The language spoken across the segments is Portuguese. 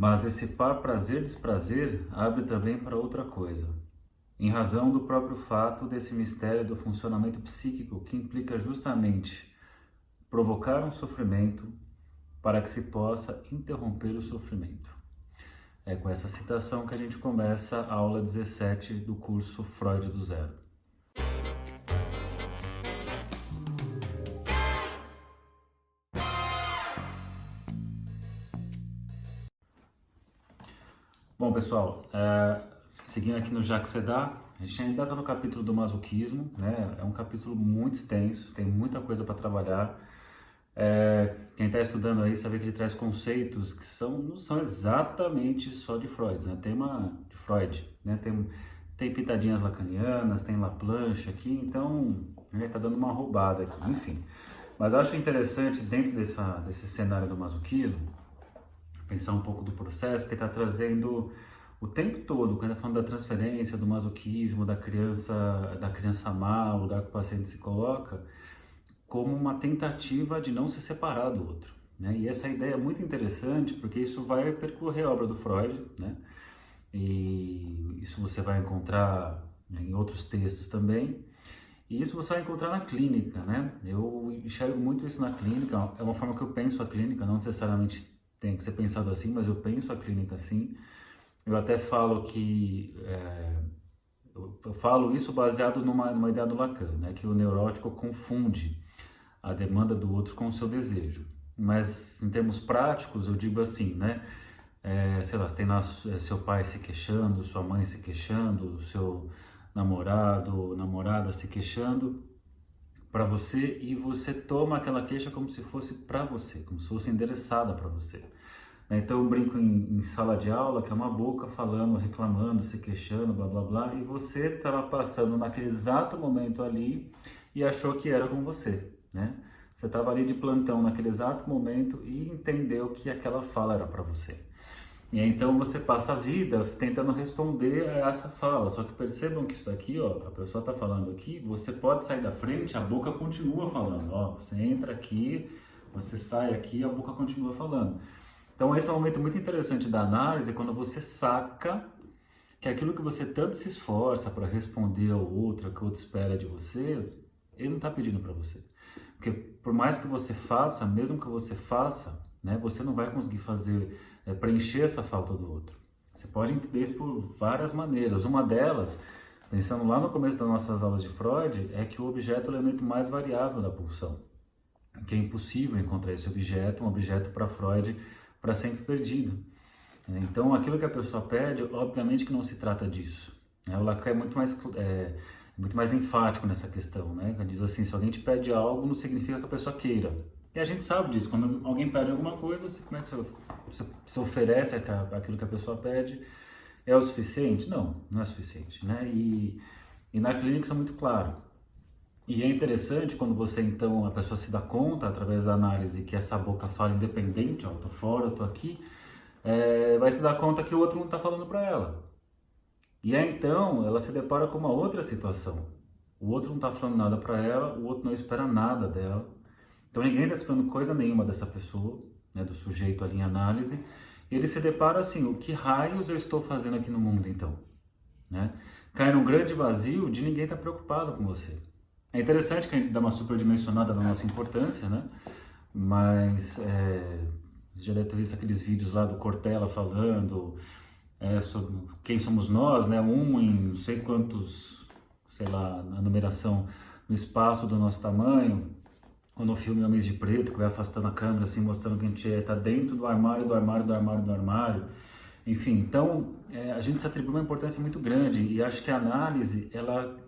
Mas esse par prazer-desprazer abre também para outra coisa, em razão do próprio fato desse mistério do funcionamento psíquico que implica justamente provocar um sofrimento para que se possa interromper o sofrimento. É com essa citação que a gente começa a aula 17 do curso Freud do Zero. Bom, pessoal, seguindo aqui no Jacques Sedar, a gente ainda está no capítulo do masoquismo, né? É um capítulo muito extenso, tem muita coisa para trabalhar. Quem está estudando aí sabe que ele traz conceitos que não são exatamente só de Freud, né? De Freud, né? Tem pitadinhas lacanianas, tem Laplanche aqui, então ele está dando uma roubada aqui, enfim. Mas eu acho interessante, dentro desse cenário do masoquismo, pensar um pouco do processo, porque está trazendo o tempo todo, quando está falando da transferência, do masoquismo, da criança má, o lugar que o paciente se coloca, como uma tentativa de não se separar do outro, né? E essa ideia é muito interessante, porque isso vai percorrer a obra do Freud, né? E isso você vai encontrar em outros textos também, e isso você vai encontrar na clínica, né? Eu enxergo muito isso na clínica, é uma forma que eu penso a clínica, não necessariamente tem que ser pensado assim, mas eu penso a clínica assim. Eu até falo que eu falo isso baseado numa ideia do Lacan, né? Que o neurótico confunde a demanda do outro com o seu desejo. Mas em termos práticos, eu digo assim, né? Sei lá, você tem lá seu pai se queixando, sua mãe se queixando, seu namorado, namorada se queixando para você, e você toma aquela queixa como se fosse para você, como se fosse endereçada para você. Então eu brinco em sala de aula, que é uma boca falando, reclamando, se queixando, blá blá blá, e você estava passando naquele exato momento ali e achou que era com você, né? Você estava ali de plantão naquele exato momento e entendeu que aquela fala era para você. E aí, então você passa a vida tentando responder a essa fala, só que percebam que isso daqui, ó, a pessoa está falando aqui, você pode sair da frente, a boca continua falando, ó, você entra aqui, você sai aqui, a boca continua falando. Então esse é um momento muito interessante da análise, quando você saca que aquilo que você tanto se esforça para responder ao outro, que o outro espera de você, ele não está pedindo para você. Porque por mais que você faça, mesmo que você faça, né, você não vai conseguir preencher essa falta do outro. Você pode entender isso por várias maneiras. Uma delas, pensando lá no começo das nossas aulas de Freud, é que o objeto é o elemento mais variável da pulsão. Que é impossível encontrar esse objeto, um objeto para Freud, para sempre perdido. Então, aquilo que a pessoa pede, obviamente que não se trata disso. O Lacan é muito mais enfático nessa questão, né? Ele diz assim, se alguém te pede algo, não significa que a pessoa queira. E a gente sabe disso, quando alguém pede alguma coisa, como é que você oferece aquilo que a pessoa pede? É o suficiente? Não, não é suficiente, né? E na clínica isso é muito claro. E é interessante quando a pessoa se dá conta, através da análise, que essa boca fala independente, ó, eu tô fora, eu tô aqui, vai se dar conta que o outro não está falando para ela. E aí então ela se depara com uma outra situação. O outro não está falando nada para ela, o outro não espera nada dela. Então ninguém está esperando coisa nenhuma dessa pessoa, né, do sujeito ali em análise. E ele se depara assim, o que raios eu estou fazendo aqui no mundo então? Né? Cai num grande vazio de ninguém estar preocupado com você. É interessante que a gente dá uma superdimensionada na nossa importância, né? Mas já deve ter visto aqueles vídeos lá do Cortella falando sobre quem somos nós, né? Em não sei quantos, sei lá, na numeração no espaço do nosso tamanho, ou no filme Homens de Preto, que vai afastando a câmera, assim, mostrando que a gente está dentro do armário, do armário, do armário, do armário. Enfim, então a gente se atribui uma importância muito grande, e acho que a análise, ela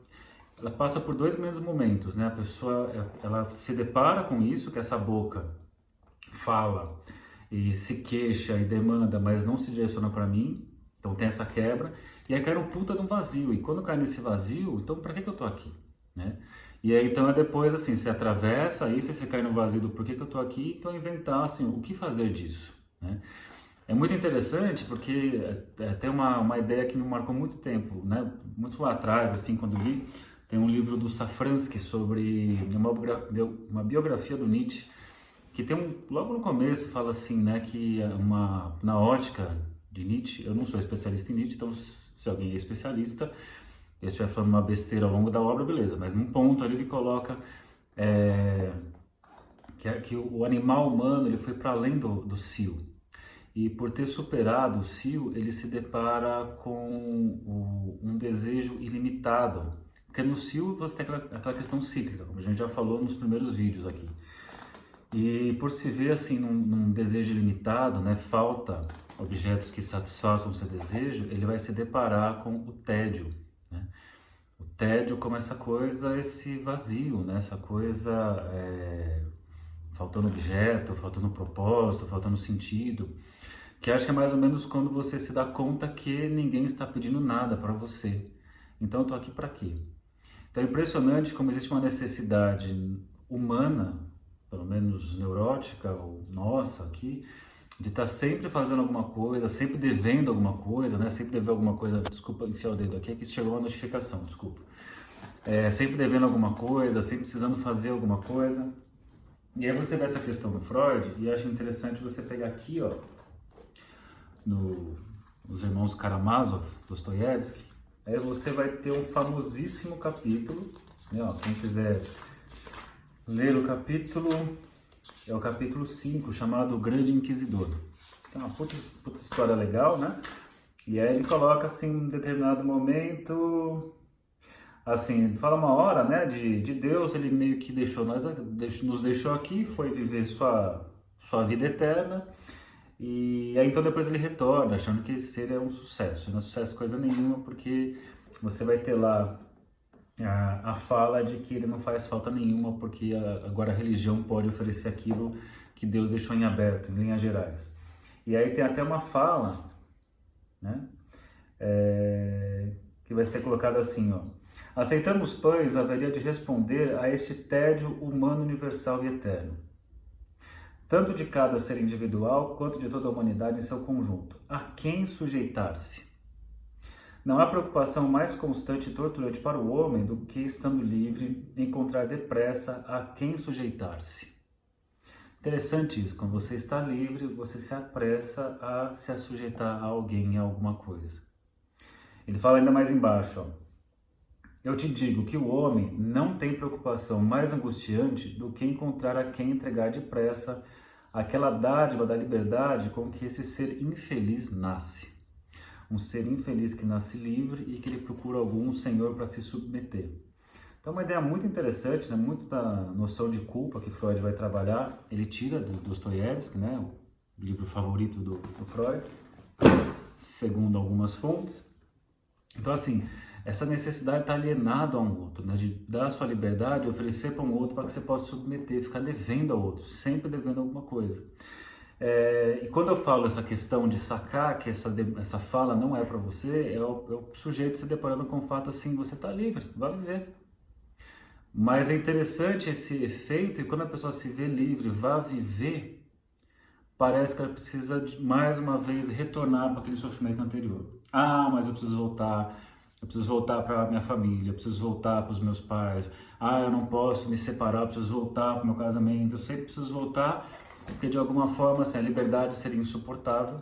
passa por dois grandes momentos, né? A pessoa, ela se depara com isso, que essa boca fala e se queixa e demanda, mas não se direciona para mim, então tem essa quebra, e aí cai um puta de um vazio, e quando cai nesse vazio, então para que eu tô aqui, né? E aí então depois assim, você atravessa isso e você cai no vazio do porquê que eu tô aqui, então inventar assim, o que fazer disso, né? É muito interessante porque tem uma ideia que me marcou muito tempo, né? Muito lá atrás, assim, quando li, tem um livro do Safransky sobre uma biografia do Nietzsche, que tem logo no começo fala assim, né, que na ótica de Nietzsche, eu não sou especialista em Nietzsche, então se alguém é especialista, eu estiver falando uma besteira ao longo da obra, beleza, mas num ponto ali ele coloca que o animal humano ele foi para além do cio. E por ter superado o cio, ele se depara com um desejo ilimitado. Porque no cio você tem aquela questão cíclica, como a gente já falou nos primeiros vídeos aqui. E por se ver assim num desejo ilimitado, né, falta objetos que satisfaçam o seu desejo, ele vai se deparar com o tédio, né? O tédio como essa coisa, esse vazio, né? Essa coisa faltando objeto, faltando propósito, faltando sentido, que acho que é mais ou menos quando você se dá conta que ninguém está pedindo nada para você. Então eu tô aqui para quê? Então é impressionante como existe uma necessidade humana, pelo menos neurótica ou nossa aqui, de estar sempre fazendo alguma coisa, sempre devendo alguma coisa, né? Sempre devendo alguma coisa, desculpa enfiar o dedo aqui, é que chegou uma notificação, desculpa. Sempre devendo alguma coisa, sempre precisando fazer alguma coisa. E aí você vê essa questão do Freud, e eu acho interessante você pegar aqui, ó, nos Irmãos Karamazov, Dostoiévski, aí você vai ter um famosíssimo capítulo, né, ó, quem quiser ler o capítulo, é o capítulo 5, chamado O Grande Inquisidor. Então, uma puta história legal, né? E aí ele coloca, assim, em um determinado momento, assim, fala uma hora, né, de Deus, ele meio que nos deixou aqui, foi viver sua vida eterna, e aí então depois ele retorna, achando que seria um sucesso. Não é sucesso coisa nenhuma, porque você vai ter lá a fala de que ele não faz falta nenhuma, porque agora a religião pode oferecer aquilo que Deus deixou em aberto, em linhas gerais. E aí tem até uma fala, né, que vai ser colocada assim, ó: aceitamos, pois, haveria de responder a este tédio humano universal e eterno, tanto de cada ser individual quanto de toda a humanidade em seu conjunto. A quem sujeitar-se? Não há preocupação mais constante e torturante para o homem do que, estando livre, encontrar depressa a quem sujeitar-se. Interessante isso, quando você está livre, você se apressa a se sujeitar a alguém, a alguma coisa. Ele fala ainda mais embaixo, ó: eu te digo que o homem não tem preocupação mais angustiante do que encontrar a quem entregar depressa aquela dádiva da liberdade com que esse ser infeliz nasce. Um ser infeliz que nasce livre e que ele procura algum senhor para se submeter. Então é uma ideia muito interessante, né? Muito da noção de culpa que Freud vai trabalhar. Ele tira do Dostoiévski, né? O livro favorito do Freud, segundo algumas fontes. Então assim, essa necessidade de estar alienado a um outro, né? De dar a sua liberdade, oferecer para um outro para que você possa submeter, ficar devendo ao outro, sempre devendo alguma coisa. E quando eu falo essa questão de sacar que essa fala não é para você, é o sujeito se deparando com o fato assim: você está livre, vai viver. Mas é interessante esse efeito, e quando a pessoa se vê livre, vai viver, parece que ela precisa mais uma vez retornar para aquele sofrimento anterior. Ah, mas eu preciso voltar para minha família, eu preciso voltar para os meus pais. Ah, eu não posso me separar, eu preciso voltar para o meu casamento. Eu sempre preciso voltar, porque de alguma forma assim, a liberdade seria insuportável,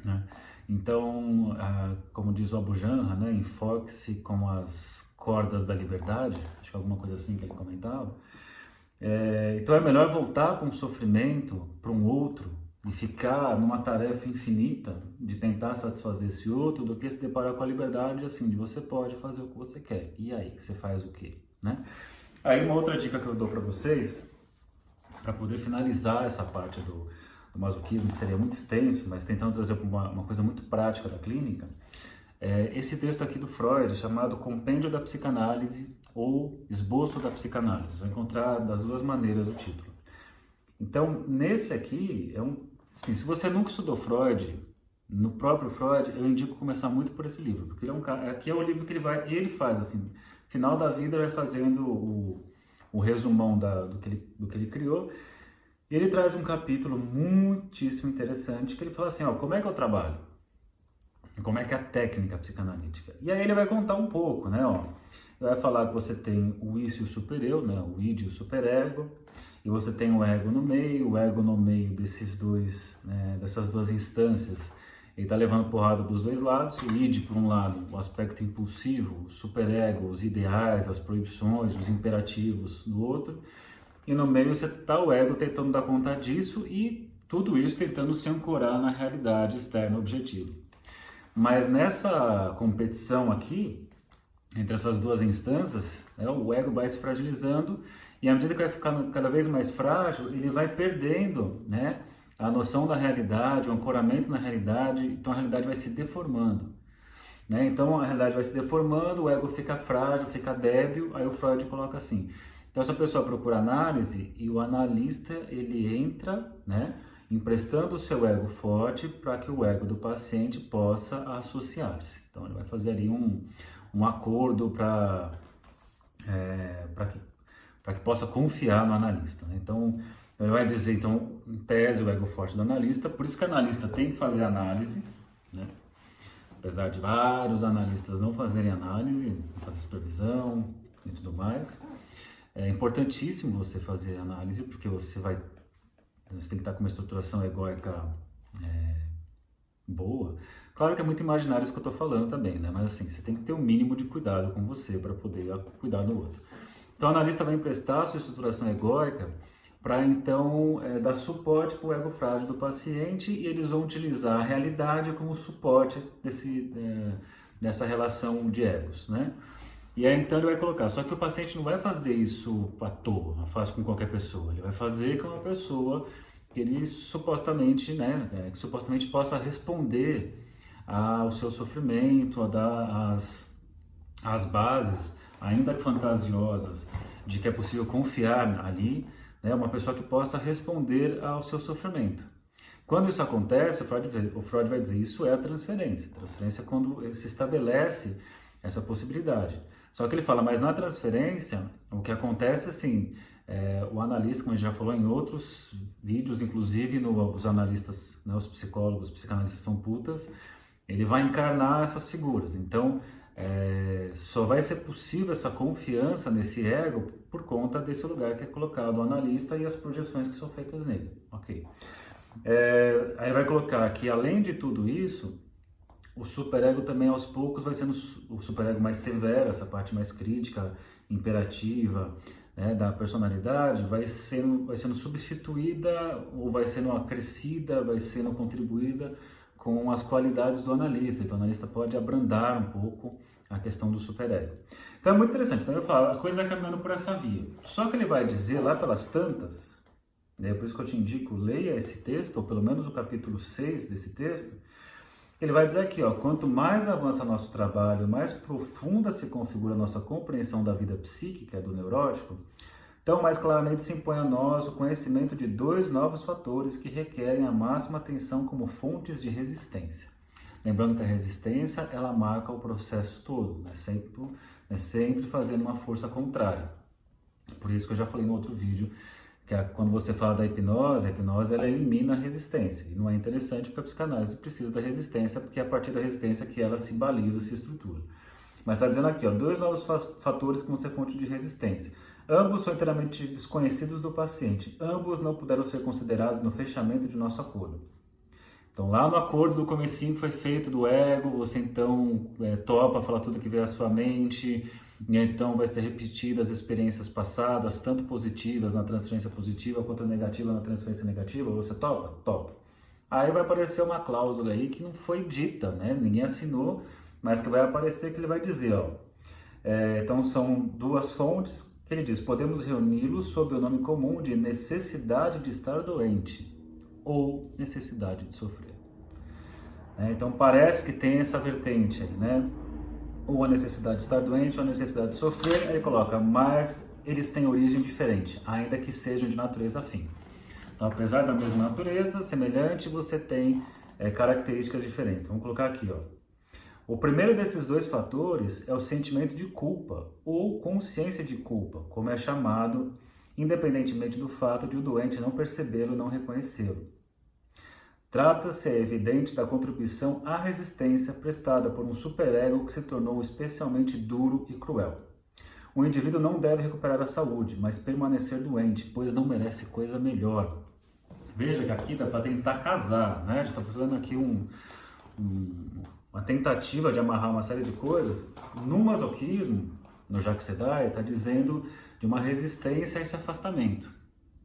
né? Então, como diz o Abu Janra, né, enfoque-se com as cordas da liberdade, acho que é alguma coisa assim que ele comentava. Então é melhor voltar para um sofrimento, para um outro, e ficar numa tarefa infinita de tentar satisfazer esse outro, do que se deparar com a liberdade assim, de você pode fazer o que você quer. E aí, você faz o quê, né? Aí uma outra dica que eu dou para vocês, para poder finalizar essa parte do masoquismo, que seria muito extenso, mas tentando trazer uma coisa muito prática da clínica, esse texto aqui do Freud, chamado Compêndio da Psicanálise ou Esboço da Psicanálise. Você vai encontrar das duas maneiras o título. Então, nesse aqui, assim, se você nunca estudou Freud, no próprio Freud, eu indico começar muito por esse livro, porque aqui é o livro que ele faz, assim, final da vida ele vai fazendo o resumão do que ele criou. E ele traz um capítulo muitíssimo interessante, que ele fala assim, ó, como é que eu trabalho? Como é que é a técnica psicanalítica? E aí ele vai contar um pouco, né, ó. Ele vai falar que você tem o isso e o supereu, né, o id e o superego, e você tem o ego no meio desses dois, né, dessas duas instâncias, ele está levando porrada dos dois lados, o id por um lado, o aspecto impulsivo, o superego, os ideais, as proibições, os imperativos do outro, e no meio você está o ego tentando dar conta disso e tudo isso tentando se ancorar na realidade externa objetiva. Mas nessa competição aqui, entre essas duas instâncias, né, o ego vai se fragilizando e à medida que vai ficando cada vez mais frágil, ele vai perdendo, né, a noção da realidade, o ancoramento na realidade, então a realidade vai se deformando. Né? Então a realidade vai se deformando, o ego fica frágil, fica débil, aí o Freud coloca assim. Então essa pessoa procura análise e o analista ele entra, né, emprestando o seu ego forte para que o ego do paciente possa associar-se. Então ele vai fazer ali um acordo para que possa confiar no analista. Né? Então ele vai dizer, então, em tese, o ego forte do analista, por isso que o analista tem que fazer análise, né? Apesar de vários analistas não fazerem análise, fazer supervisão e tudo mais. É importantíssimo você fazer análise, porque você tem que estar com uma estruturação egóica boa. Claro que é muito imaginário isso que eu estou falando também, né? Mas assim, você tem que ter um mínimo de cuidado com você para poder cuidar do outro. Então o analista vai emprestar a sua estruturação egóica para então dar suporte para o ego frágil do paciente e eles vão utilizar a realidade como suporte dessa relação de egos, né? E aí então ele vai colocar, só que o paciente não vai fazer isso à toa, não faz com qualquer pessoa, ele vai fazer com uma pessoa que ele supostamente, né, que supostamente possa responder ao seu sofrimento, a dar as bases, ainda fantasiosas, de que é possível confiar ali, né, uma pessoa que possa responder ao seu sofrimento. Quando isso acontece, o Freud vai dizer, isso é a transferência. Transferência é quando se estabelece essa possibilidade. Só que ele fala, mas na transferência, o que acontece assim, o analista, como a gente já falou em outros vídeos, inclusive os analistas, né, os psicólogos, os psicanalistas são putas, ele vai encarnar essas figuras. Então, só vai ser possível essa confiança nesse ego por conta desse lugar que é colocado o analista e as projeções que são feitas nele. Ok. Aí vai colocar que, além de tudo isso, o superego também aos poucos vai sendo o superego mais severo, essa parte mais crítica, imperativa, né, da personalidade, vai sendo substituída ou vai sendo acrescida, vai sendo contribuída com as qualidades do analista. Então o analista pode abrandar um pouco a questão do superego. Então é muito interessante, então eu falo, a coisa vai caminhando por essa via. Só que ele vai dizer lá pelas tantas, né, por isso que eu te indico, leia esse texto, ou pelo menos o capítulo 6 desse texto. Ele vai dizer aqui, ó, quanto mais avança nosso trabalho, mais profunda se configura a nossa compreensão da vida psíquica do neurótico, tão mais claramente se impõe a nós o conhecimento de dois novos fatores que requerem a máxima atenção como fontes de resistência. Lembrando que a resistência, ela marca o processo todo, né? Sempre fazendo uma força contrária. Por isso que eu já falei no outro vídeo, que quando você fala da hipnose, a hipnose ela elimina a resistência. E não é interessante porque a psicanálise precisa da resistência, porque é a partir da resistência que ela se baliza, se estrutura. Mas está dizendo aqui, ó, dois novos fatores que vão ser fonte de resistência. Ambos são inteiramente desconhecidos do paciente. Ambos não puderam ser considerados no fechamento de nosso acordo. Então, lá no acordo do comecinho que foi feito do ego, você então topa falar tudo que veio à sua mente, e então vai ser repetidas as experiências passadas, tanto positivas na transferência positiva, quanto negativa na transferência negativa, você topa? Topa. Aí vai aparecer uma cláusula aí que não foi dita, né? Ninguém assinou, mas que vai aparecer que ele vai dizer, ó, então são duas fontes que ele diz, podemos reuni-los sob o nome comum de necessidade de estar doente ou necessidade de sofrer. Então parece que tem essa vertente aí, né? Ou a necessidade de estar doente ou a necessidade de sofrer, aí ele coloca, mas eles têm origem diferente, ainda que sejam de natureza afim. Então, apesar da mesma natureza, semelhante, você tem características diferentes. Vamos colocar aqui, ó. O primeiro desses dois fatores é o sentimento de culpa, ou consciência de culpa, como é chamado, independentemente do fato de o doente não percebê-lo e não reconhecê-lo. Trata-se, é evidente, da contribuição à resistência prestada por um superego que se tornou especialmente duro e cruel. O indivíduo não deve recuperar a saúde, mas permanecer doente, pois não merece coisa melhor. Veja que aqui dá para tentar casar, né? A gente está fazendo aqui uma tentativa de amarrar uma série de coisas. No masoquismo, no Jacques Sédar, está dizendo de uma resistência a esse afastamento,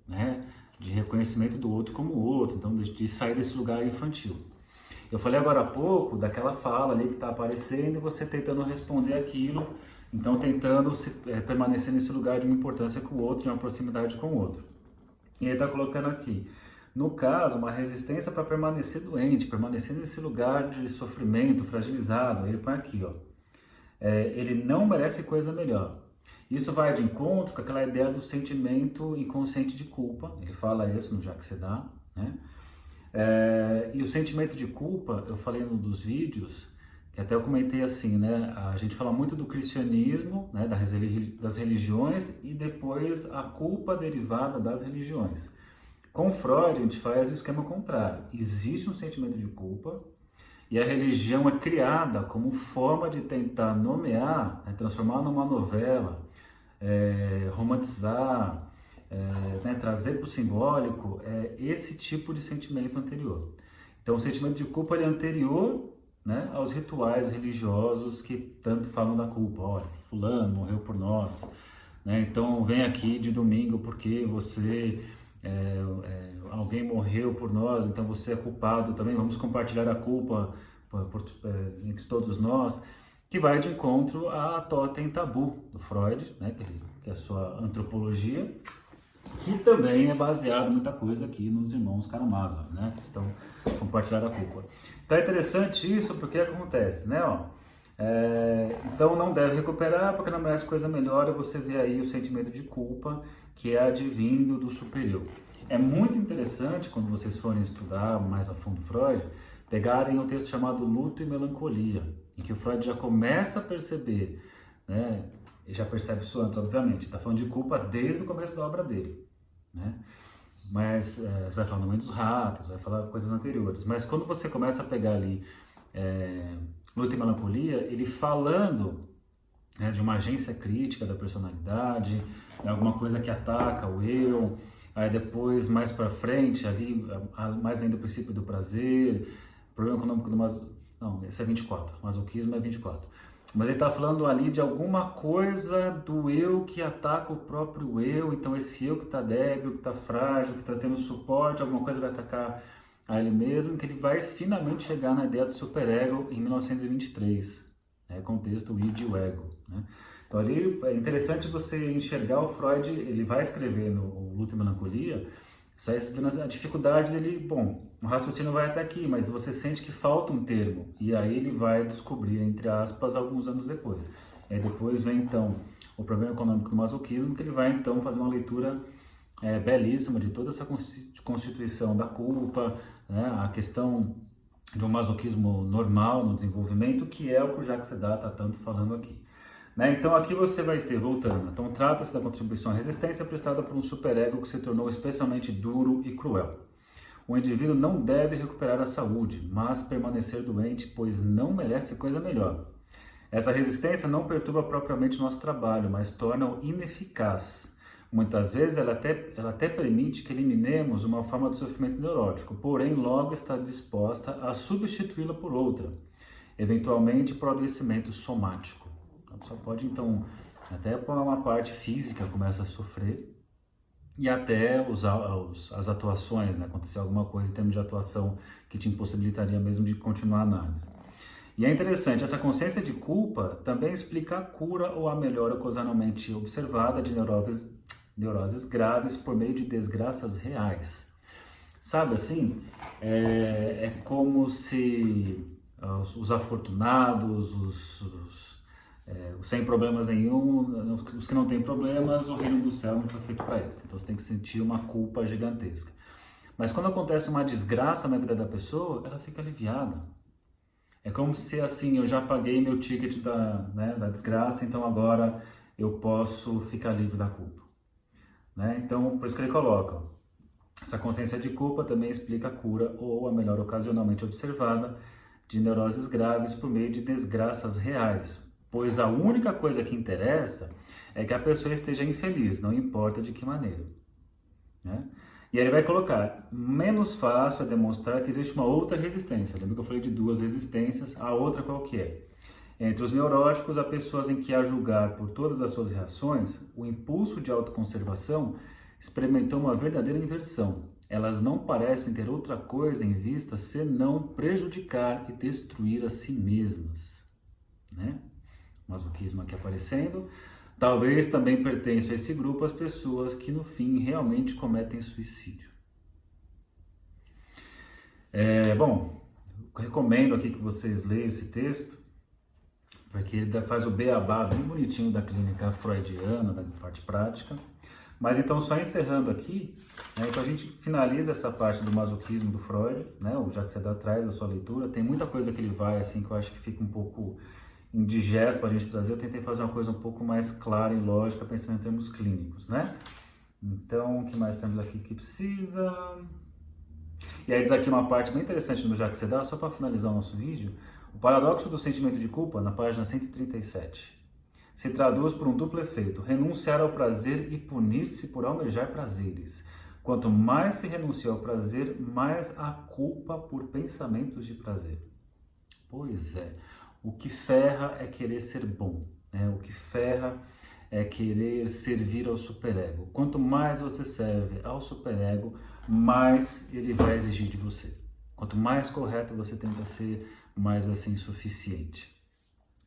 né? De reconhecimento do outro como outro, então de sair desse lugar infantil. Eu falei agora há pouco daquela fala ali que está aparecendo e você tentando responder aquilo, então tentando permanecer nesse lugar de uma importância com o outro, de uma proximidade com o outro. E ele está colocando aqui, no caso, uma resistência para permanecer doente, permanecer nesse lugar de sofrimento, fragilizado. Ele põe aqui, ó, ele não merece coisa melhor. Isso vai de encontro com aquela ideia do sentimento inconsciente de culpa, ele fala isso no Jacques Sédar, né? E o sentimento de culpa, eu falei num dos vídeos, que até eu comentei assim, né? A gente fala muito do cristianismo, né? Das religiões e depois a culpa derivada das religiões. Com Freud, a gente faz o esquema contrário. Existe um sentimento de culpa e a religião é criada como forma de tentar nomear, né? Transformar numa novela, romantizar, né, trazer para o simbólico esse tipo de sentimento anterior. Então, o sentimento de culpa é anterior, né, aos rituais religiosos que tanto falam da culpa. Olha, fulano morreu por nós, né, então vem aqui de domingo porque alguém morreu por nós, então você é culpado também, vamos compartilhar a culpa entre todos nós, que vai de encontro a Totem Tabu, do Freud, né, que é a sua antropologia, que também é baseado muita coisa aqui nos irmãos Karamazov, né, que estão compartilhando a culpa. Então é interessante isso porque acontece, né, ó, então não deve recuperar porque não merece coisa melhor, e você vê aí o sentimento de culpa que é advindo do superior. É muito interessante quando vocês forem estudar mais a fundo Freud, pegarem um texto chamado Luto e Melancolia, em que o Freud já começa a perceber, né, e já percebe isso antes, obviamente, está falando de culpa desde o começo da obra dele, né? Mas você vai falar no meio dos ratos, vai falar coisas anteriores, mas quando você começa a pegar ali Luto e Melancolia, ele falando, né, de uma agência crítica da personalidade, né, alguma coisa que ataca o eu, aí depois mais para frente, ali, mais ainda o princípio do prazer, problema econômico do masoquismo, não, esse é 24, masoquismo é 24. Mas ele está falando ali de alguma coisa do eu que ataca o próprio eu, então esse eu que está débil, que está frágil, que está tendo suporte, alguma coisa vai atacar a ele mesmo, que ele vai finalmente chegar na ideia do superego em 1923, né, com o texto O Id e o Ego, né? Então ali é interessante você enxergar o Freud, ele vai escrever no Luto e Melancolia, a dificuldade dele, bom, o raciocínio vai até aqui, mas você sente que falta um termo, e aí ele vai descobrir, entre aspas, alguns anos depois. E depois vem então o problema econômico do masoquismo, que ele vai então fazer uma leitura belíssima de toda essa constituição da culpa, né, a questão de um masoquismo normal no desenvolvimento, que é o que o Jacques Sédar está tanto falando aqui. Né? Então aqui você vai ter, voltando, então trata-se da contribuição à resistência prestada por um superego que se tornou especialmente duro e cruel. O indivíduo não deve recuperar a saúde, mas permanecer doente, pois não merece coisa melhor. Essa resistência não perturba propriamente nosso trabalho, mas torna-o ineficaz. Muitas vezes ela até permite que eliminemos uma forma de sofrimento neurótico, porém logo está disposta a substituí-la por outra, eventualmente por adoecimento somático. A pessoa pode, então, até por uma parte física começa a sofrer e até as atuações, né? Acontecer alguma coisa em termos de atuação que te impossibilitaria mesmo de continuar a análise. E é interessante, essa consciência de culpa também explica a cura ou a melhora ocasionalmente observada de neuroses graves por meio de desgraças reais. Sabe assim, é como se os afortunados, os sem problemas nenhum, os que não têm problemas, o reino do céu não foi feito para eles. Então você tem que sentir uma culpa gigantesca. Mas quando acontece uma desgraça na vida da pessoa, ela fica aliviada. É como se assim, eu já paguei meu ticket da desgraça, então agora eu posso ficar livre da culpa. Né? Então, por isso que ele coloca, essa consciência de culpa também explica a cura ou a melhora ocasionalmente observada de neuroses graves por meio de desgraças reais, pois a única coisa que interessa é que a pessoa esteja infeliz, não importa de que maneira. Né? E aí ele vai colocar, menos fácil é demonstrar que existe uma outra resistência. Lembra que eu falei de duas resistências? A outra qual que é? Entre os neuróticos, há pessoas em que, a julgar por todas as suas reações, o impulso de autoconservação experimentou uma verdadeira inversão. Elas não parecem ter outra coisa em vista senão prejudicar e destruir a si mesmas. Né? Masoquismo aqui aparecendo. Talvez também pertençam a esse grupo as pessoas que no fim realmente cometem suicídio. Bom, eu recomendo aqui que vocês leiam esse texto, porque ele faz o beabá bem bonitinho da clínica freudiana, da parte prática. Mas então, só encerrando aqui, né, então a gente finaliza essa parte do masoquismo do Freud, né, o Jacques Sedar traz a sua leitura, tem muita coisa que ele vai, assim, que eu acho que fica um pouco indigesto para a gente trazer. Eu tentei fazer uma coisa um pouco mais clara e lógica, pensando em termos clínicos, né? Então, o que mais temos aqui que precisa? E aí diz aqui uma parte bem interessante do Jacques Sedar, só para finalizar o nosso vídeo, o paradoxo do sentimento de culpa, na página 137, se traduz por um duplo efeito, renunciar ao prazer e punir-se por almejar prazeres. Quanto mais se renuncia ao prazer, mais a culpa por pensamentos de prazer. Pois é, o que ferra é querer ser bom, né? O que ferra é querer servir ao superego. Quanto mais você serve ao superego, mais ele vai exigir de você. Quanto mais correto você tenta ser, mais vai ser insuficiente.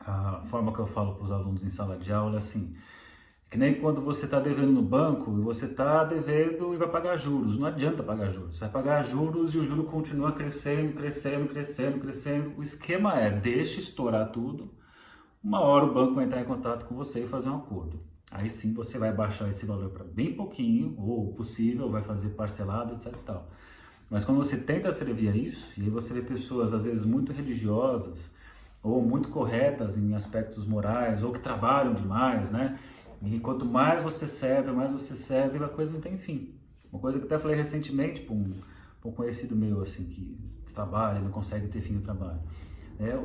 A forma que eu falo para os alunos em sala de aula é assim, que nem quando você está devendo no banco e você está devendo e vai pagar juros. Não adianta pagar juros, você vai pagar juros e o juro continua crescendo, crescendo, crescendo, crescendo. O esquema é, deixa estourar tudo, uma hora o banco vai entrar em contato com você e fazer um acordo. Aí sim você vai baixar esse valor para bem pouquinho, ou possível, vai fazer parcelado, etc e tal. Mas quando você tenta servir a isso, e aí você vê pessoas às vezes muito religiosas, ou muito corretas em aspectos morais, ou que trabalham demais, né? E quanto mais você serve, a coisa não tem fim. Uma coisa que eu até falei recentemente para um conhecido meu, assim, que trabalha, não consegue ter fim no trabalho.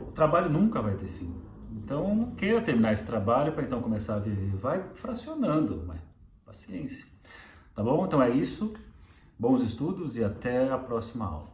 O trabalho nunca vai ter fim. Então, não queira terminar esse trabalho para então começar a viver. Vai fracionando, mas paciência. Tá bom? Então é isso. Bons estudos e até a próxima aula.